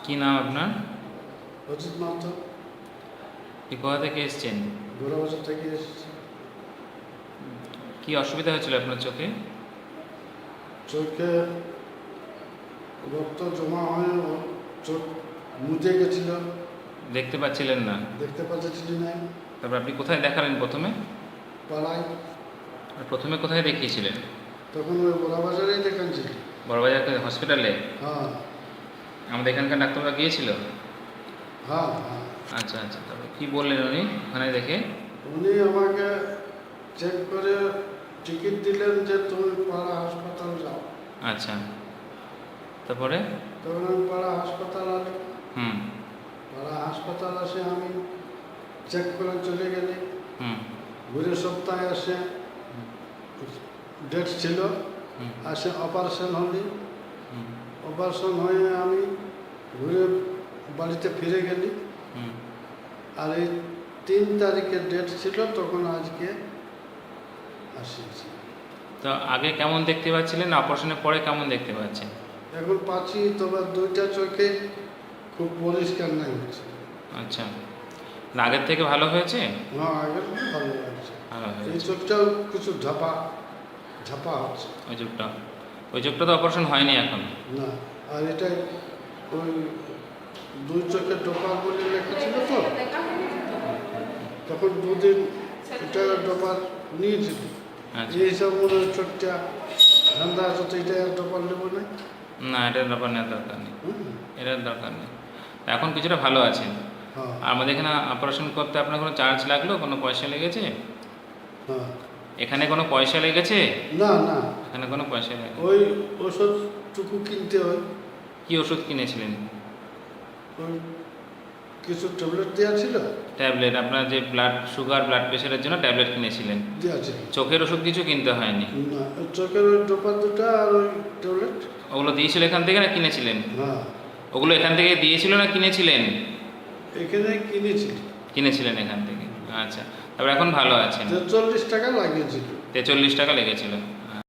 কি নাম আপনার? অজিত মাহাতো। এই কোথা থেকে এসছেন? গোড়াবাজার থেকে এসেছি। কি অসুবিধা হয়েছিল আপনার চোখে? চোখে রক্ত জমা হয়ে চোখ মুজে গেছিল, দেখতে পাচ্ছিলেন না? দেখতে পাচ্ছিলি না। তারপর আপনি কোথায় দেখালেন প্রথমে? পাড়ায়। আর প্রথমে কোথায় দেখিয়েছিলেন? তখন ওই গোড়াবাজারেই দেখাচ্ছিল। বড়বাজার হসপিটালে? হ্যাঁ আমাদের এখানকার ডাক্তাররা গিয়েছিল? হ্যাঁ হ্যাঁ। আচ্ছা আচ্ছা, তারপর কী বললেন উনি ওখানে দেখে? উনি আমাকে চেক করে টিকিট দিলেন যে তুমি পাড়া হাসপাতাল যাও। আচ্ছা, তারপরে? তখন আমি পাড়া হাসপাতাল আলি। হুম পাড়া হাসপাতাল আসে, আমি চেক করে চলে গেলি। হুম ঘুরে সপ্তাহে আসে ডেট ছিল, হুম আসে অপারেশন হলি। হুম অপারেশন হয়ে আমি ঘুরে বাড়িতে ফিরে গেলি। হুম। আর এই 3 তারিখে ডেট ছিল, তখন আজকে আসিয়েছি। তো আগে কেমন দেখতে পাচ্ছিলেন, অপারেশনের পরে কেমন দেখতে পাচ্ছেন? এখন পাচ্ছি, তবে 2টা চোখে খুব পরিষ্কার নাই হচ্ছে। আচ্ছা, না আগের থেকে ভালো হয়েছে? হ্যাঁ, আগের খুব ভালো লাগছে। ভালো এই হয়েছে। চোখটাও কিছু ঝাপা হচ্ছে ওই চোখটা তো অপারেশন হয়নি এখন? না। আর এটা ওই 2 চোখে ডোপার বলে লেখা ছিল, তো তখন 2 দিন এটা ডোপার নিয়েছিল। আচ্ছা। এই সব মনে হয় চোখটা ঠান্ডা আছে, তো এটা আর ডোপার নেবো না। না, এটার ব্যাপার নেওয়ার দরকার নেই, হুম। এটার দরকার নেই। এখন কিছুটা ভালো আছেন। হ্যাঁ আর আমাদের এখানে অপারেশন করতে আপনার কোনো চার্জ লাগলো, কোনো পয়সা লেগেছে? হ্যাঁ। এখানে কোনো পয়সা লেগেছে? না না, এখানে কোনো পয়সা লেগে? ওই ওষুধটুকু কিনতে হয়। কী ওষুধ কিনেছিলেন? ওই কিছু ট্যাবলেট দেওয়া ছিল। ট্যাবলেট? আপনার যে সুগার ব্লাড প্রেশারের জন্য ট্যাবলেট কিনেছিলেন? দেওয়া ছিল। চোখের ওষুধ কিছু কিনতে হয়নি? না, ওই চোখের ওই ডোপার 2টা আর ওই ট্যাবলেট। ওগুলো দিয়েছিল এখান থেকে না কিনেছিলেন? হ্যাঁ, ওগুলো এখান থেকে দিয়েছিল না কিনেছিলেন? এখানে কিনেছি। কিনেছিলেন এখান থেকে। আচ্ছা, তারপর এখন ভালো আছেন? 43 টাকা লাগিয়েছিল। 43 টাকা লেগেছিল।